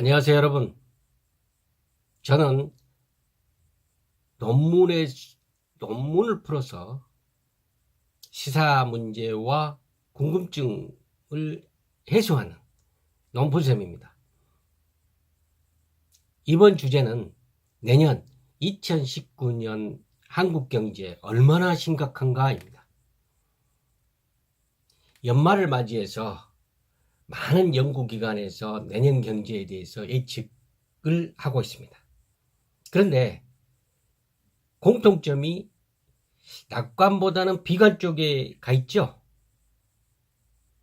안녕하세요, 여러분. 저는 논문을 풀어서 시사 문제와 궁금증을 해소하는 논풀쌤입니다. 이번 주제는 내년 2019년 한국 경제 얼마나 심각한가입니다. 연말을 맞이해서 많은 연구기관에서 내년 경제에 대해서 예측을 하고 있습니다. 그런데 공통점이 낙관보다는 비관 쪽에 가 있죠.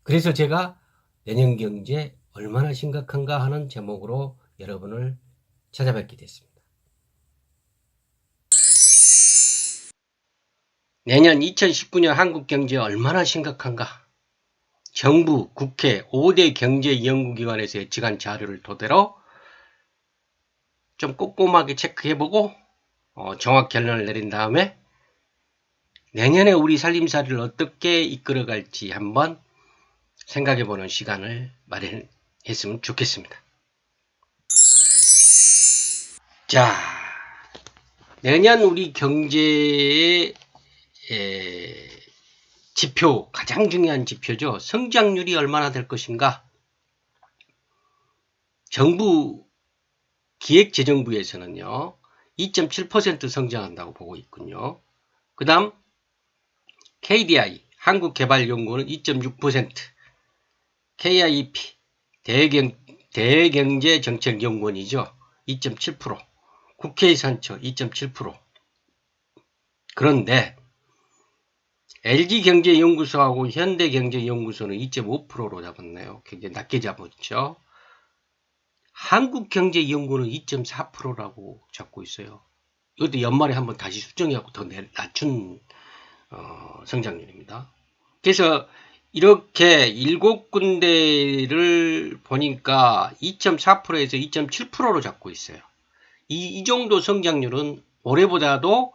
그래서 제가 내년 경제 얼마나 심각한가 하는 제목으로 여러분을 찾아뵙게 됐습니다. 내년 2019년 한국 경제 얼마나 심각한가? 정부, 국회, 5대 경제 연구기관에서 예측한 자료를 토대로 좀 꼼꼼하게 체크해보고 정확 결론을 내린 다음에 내년에 우리 살림살이를 어떻게 이끌어갈지 한번 생각해보는 시간을 마련했으면 좋겠습니다. 자, 내년 우리 경제의 지표, 가장 중요한 지표죠. 성장률이 얼마나 될 것인가? 정부 기획재정부에서는요, 2.7% 성장한다고 보고 있군요. 그 다음 KDI, 한국개발연구원은 2.6%, KIEP, 대경제정책연구원이죠. 2.7%, 국회의산처 2.7%. 그런데 LG경제연구소하고 현대경제연구소는 2.5%로 잡았네요. 굉장히 낮게 잡았죠. 한국경제연구는 2.4%라고 잡고 있어요. 이것도 연말에 한번 다시 수정해갖고 더 낮춘 성장률입니다. 그래서 이렇게 7군데를 보니까 2.4%에서 2.7%로 잡고 있어요. 이 정도 성장률은 올해보다도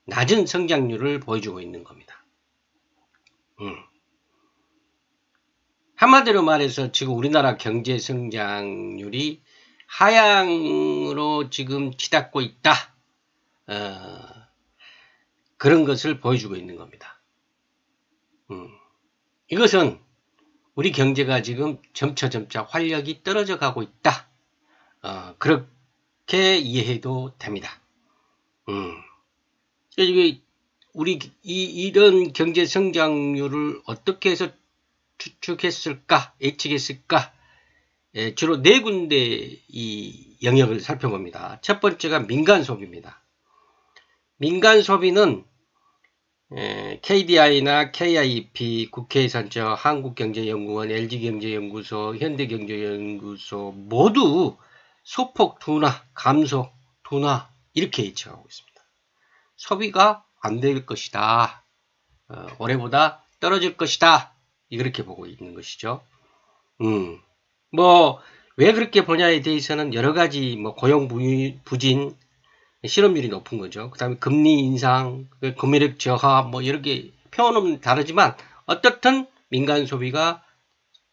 낮은 성장률을 보여주고 있는 겁니다. 한마디로 말해서 지금 우리나라 경제 성장률이 하향으로 지금 치닫고 있다. 그런 것을 보여주고 있는 겁니다. 이것은 우리 경제가 지금 점차 활력이 떨어져 가고 있다. 그렇게 이해해도 됩니다. 우리 이런 경제 성장률을 어떻게 해서 추측했을까, 예측했을까? 주로 네 군데 이 영역을 살펴봅니다. 첫 번째가 민간 소비입니다. 민간 소비는 KDI나 KIEP, 국회의산처, 한국경제연구원, LG경제연구소, 현대경제연구소 모두 소폭 둔화, 감소, 둔화 이렇게 예측하고 있습니다. 소비가 안 될 것이다. 올해보다 떨어질 것이다. 이렇게 보고 있는 것이죠. 왜 그렇게 보냐에 대해서는 여러 가지 고용 부진, 실업률이 높은 거죠. 그 다음에 금리 인상, 구매력 저하, 여러 개 표현은 다르지만 어떻든 민간 소비가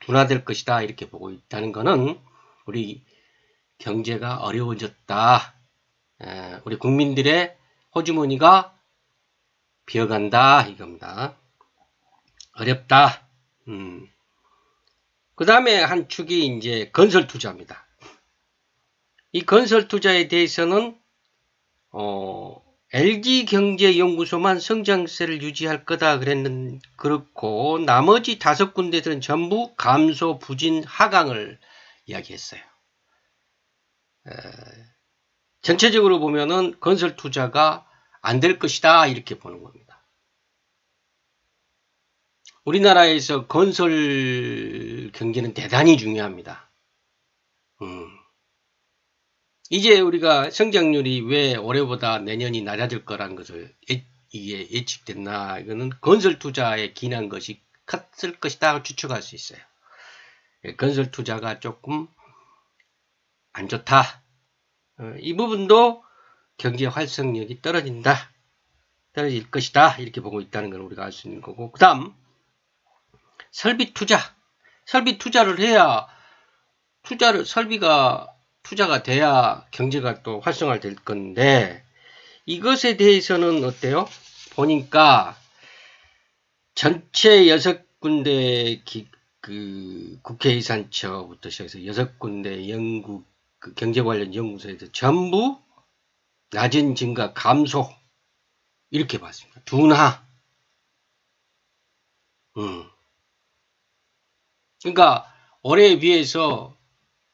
둔화될 것이다. 이렇게 보고 있다는 것은 우리 경제가 어려워졌다. 우리 국민들의 호주머니가 비어간다. 이겁니다. 어렵다. 그 다음에 한 축이 이제 건설 투자입니다. 이 건설 투자에 대해서는 LG경제연구소만 성장세를 유지할 거다 그렇고 나머지 5군데들은 전부 감소, 부진, 하강을 이야기했어요. 전체적으로 보면은 건설 투자가 안 될 것이다 이렇게 보는 겁니다. 우리나라에서 건설 경제는 대단히 중요합니다. 이제 우리가 성장률이 왜 올해보다 내년이 낮아질 거라는 것을 이게 예측됐나? 이거는 건설 투자에 기인한 것이 컸을 것이다 추측할 수 있어요. 건설 투자가 조금 안 좋다. 이 부분도 경제 활성력이 떨어질 것이다. 이렇게 보고 있다는 걸 우리가 알 수 있는 거고. 그 다음 설비 투자를 해야 투자가 돼야 경제가 또 활성화될 건데, 이것에 대해서는 어때요? 보니까 전체 6군데 국회 예산처부터 시작해서 6군데 그 경제 관련 연구소에서 전부 낮은 증가 감소 이렇게 봤습니다. 둔화. 그러니까 올해에 비해서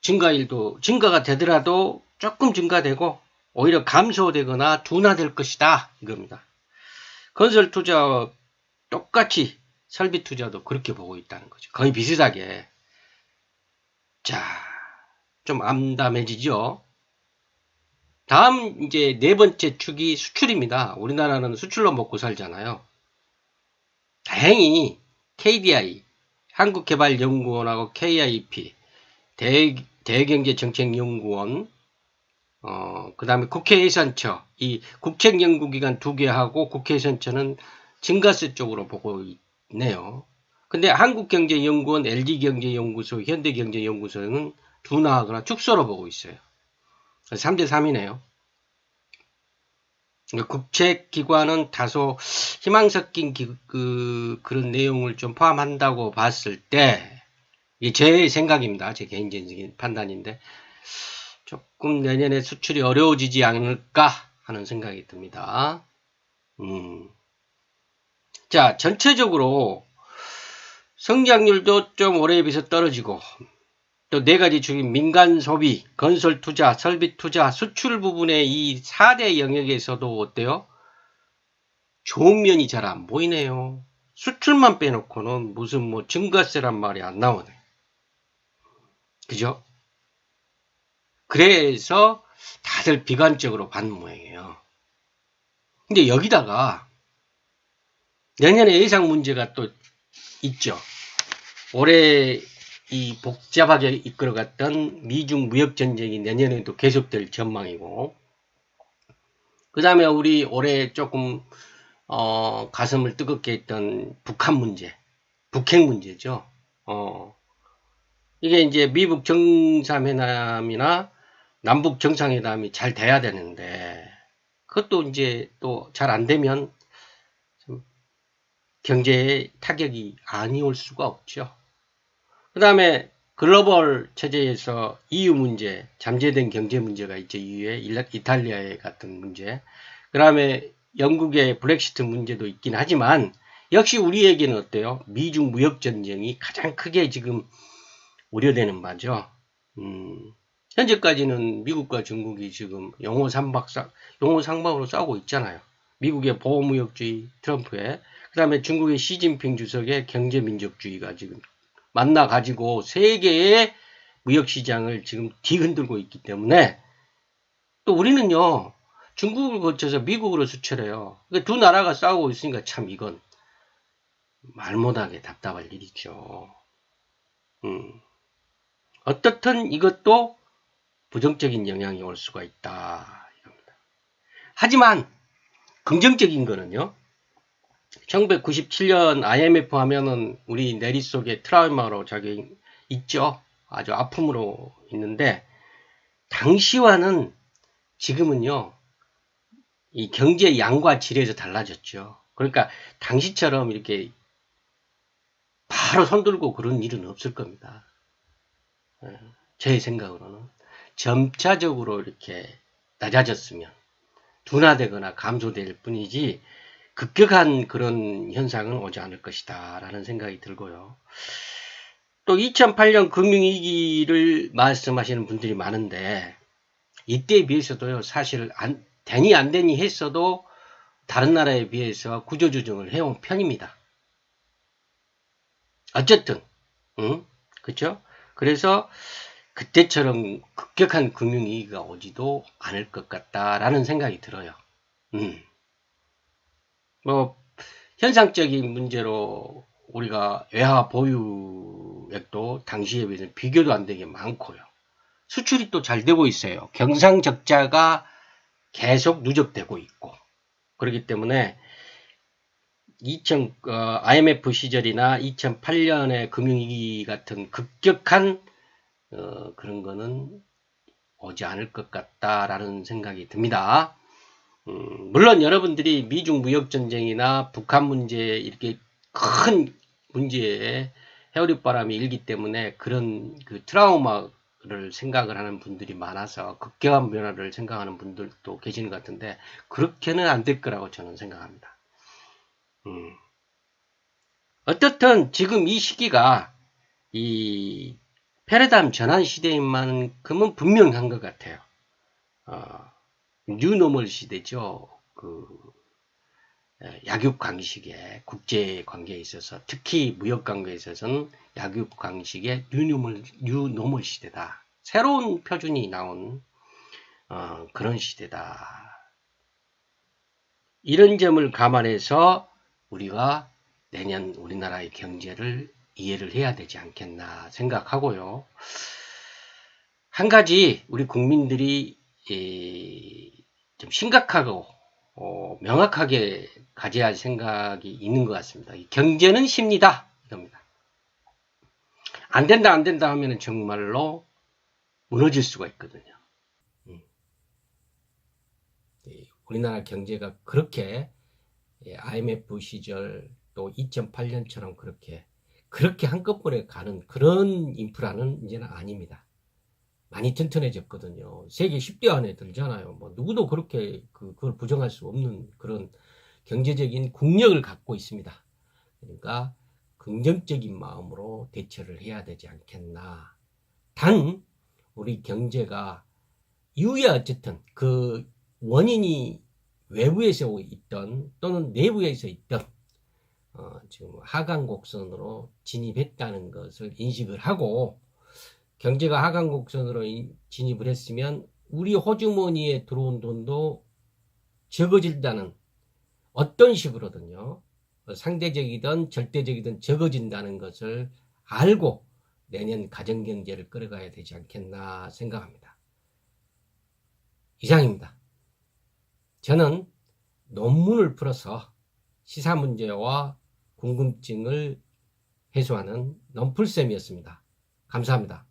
증가가 되더라도 조금 증가되고 오히려 감소되거나 둔화될 것이다 이겁니다. 건설 투자와 똑같이 설비 투자도 그렇게 보고 있다는 거죠. 거의 비슷하게. 자, 좀 암담해지죠. 다음 이제 네 번째 축이 수출입니다. 우리나라는 수출로 먹고 살잖아요. 다행히 KDI, 한국개발연구원하고 KIP, 대경제정책연구원, 그 다음에 국회예산처, 이 국책연구기관 2개하고 국회예산처는 증가세 쪽으로 보고 있네요. 근데 한국경제연구원, LG경제연구소, 현대경제연구소는 둔화하거나 축소로 보고 있어요. 3대 3이네요. 국책기관은 다소 희망 섞인 그런 내용을 좀 포함한다고 봤을 때, 이게 제 생각입니다. 제 개인적인 판단인데, 조금 내년에 수출이 어려워지지 않을까 하는 생각이 듭니다. 자, 전체적으로 성장률도 좀 올해에 비해서 떨어지고, 또 4가지 중인 민간 소비, 건설 투자, 설비 투자, 수출 부분의 이 4대 영역에서도 어때요? 좋은 면이 잘 안 보이네요. 수출만 빼놓고는 무슨 뭐 증가세란 말이 안 나오네. 그죠? 그래서 다들 비관적으로 받는 모양이에요. 근데 여기다가 내년에 예상 문제가 또 있죠. 올해 이 복잡하게 이끌어갔던 미중 무역 전쟁이 내년에도 계속될 전망이고, 그 다음에 우리 올해 조금 가슴을 뜨겁게 했던 북한 문제, 북핵 문제죠. 이게 이제 미국 정상회담이나 남북 정상회담이 잘 돼야 되는데, 그것도 이제 또 잘 안 되면 경제에 타격이 아니 올 수가 없죠. 그 다음에 글로벌 체제에서 EU 문제, 잠재된 경제 문제가 있죠. EU에 이탈리아의 같은 문제. 그 다음에 영국의 브렉시트 문제도 있긴 하지만 역시 우리에게는 어때요? 미중 무역 전쟁이 가장 크게 지금 우려되는 바죠. 현재까지는 미국과 중국이 지금 용호 상방으로 싸우고 있잖아요. 미국의 보호무역주의 트럼프에, 그 다음에 중국의 시진핑 주석의 경제민족주의가 지금 만나가지고 세계의 무역시장을 지금 뒤흔들고 있기 때문에, 또 우리는요, 중국을 거쳐서 미국으로 수출해요. 그러니까 두 나라가 싸우고 있으니까 참 이건 말 못하게 답답할 일이죠. 어떻든 이것도 부정적인 영향이 올 수가 있다. 이겁니다. 하지만 긍정적인 거는요, 1997년 IMF 하면은 우리 내리 속에 트라우마로 저기 있죠. 아주 아픔으로 있는데, 당시와는 지금은요, 이 경제 양과 질에서 달라졌죠. 그러니까 당시처럼 이렇게 바로 손들고 그런 일은 없을 겁니다. 제 생각으로는 점차적으로 이렇게 낮아졌으면 둔화되거나 감소될 뿐이지 급격한 그런 현상은 오지 않을 것이다 라는 생각이 들고요. 또 2008년 금융위기를 말씀하시는 분들이 많은데, 이때에 비해서도요, 사실 되니 안 되니 했어도 다른 나라에 비해서 구조조정을 해온 편입니다. 어쨌든 그렇죠? 그래서 그때처럼 급격한 금융위기가 오지도 않을 것 같다라는 생각이 들어요. 뭐 현상적인 문제로 우리가 외화 보유액도 당시에 비해서 비교도 안 되게 많고요. 수출이 또 잘 되고 있어요. 경상적자가 계속 누적되고 있고, 그렇기 때문에 IMF 시절이나 2008년의 금융위기 같은 급격한 그런 거는 오지 않을 것 같다라는 생각이 듭니다. 물론 여러분들이 미중 무역전쟁이나 북한 문제 이렇게 큰 문제에 해오릿바람이 일기 때문에 그런 그 트라우마를 생각을 하는 분들이 많아서 급격한 변화를 생각하는 분들도 계시는 것 같은데 그렇게는 안 될 거라고 저는 생각합니다. 어떻든 지금 이 시기가 이 패러다임 전환 시대인 만큼은 분명한 것 같아요. 뉴노멀 시대죠. 그 약육 강식의 국제 관계에 있어서 특히 무역 관계에 있어서는 약육 강식의 뉴노멀 시대다. 새로운 표준이 나온 그런 시대다. 이런 점을 감안해서 우리가 내년 우리나라의 경제를 이해를 해야 되지 않겠나 생각하고요. 한 가지 우리 국민들이 좀 심각하고 명확하게 가져야 할 생각이 있는 것 같습니다. 경제는 쉽니다. 이겁니다. 안 된다 하면 정말로 무너질 수가 있거든요. 우리나라 경제가 그렇게 IMF 시절 또 2008년처럼 그렇게 한꺼번에 가는 그런 인프라는 이제는 아닙니다. 많이 튼튼해졌거든요. 세계 10대 안에 들잖아요. 뭐 누구도 그렇게 그걸 부정할 수 없는 그런 경제적인 국력을 갖고 있습니다. 그러니까 긍정적인 마음으로 대처를 해야 되지 않겠나. 단 우리 경제가 이후에 어쨌든 그 원인이 외부에서 있던 또는 내부에서 있던 지금 하강 곡선으로 진입했다는 것을 인식을 하고 경제가 하강 곡선으로 진입을 했으면 우리 호주머니에 들어온 돈도 적어진다는 어떤 식으로든요. 상대적이든 절대적이든 적어진다는 것을 알고 내년 가정경제를 끌어가야 되지 않겠나 생각합니다. 이상입니다. 저는 논문을 풀어서 시사 문제와 궁금증을 해소하는 논풀쌤이었습니다. 감사합니다.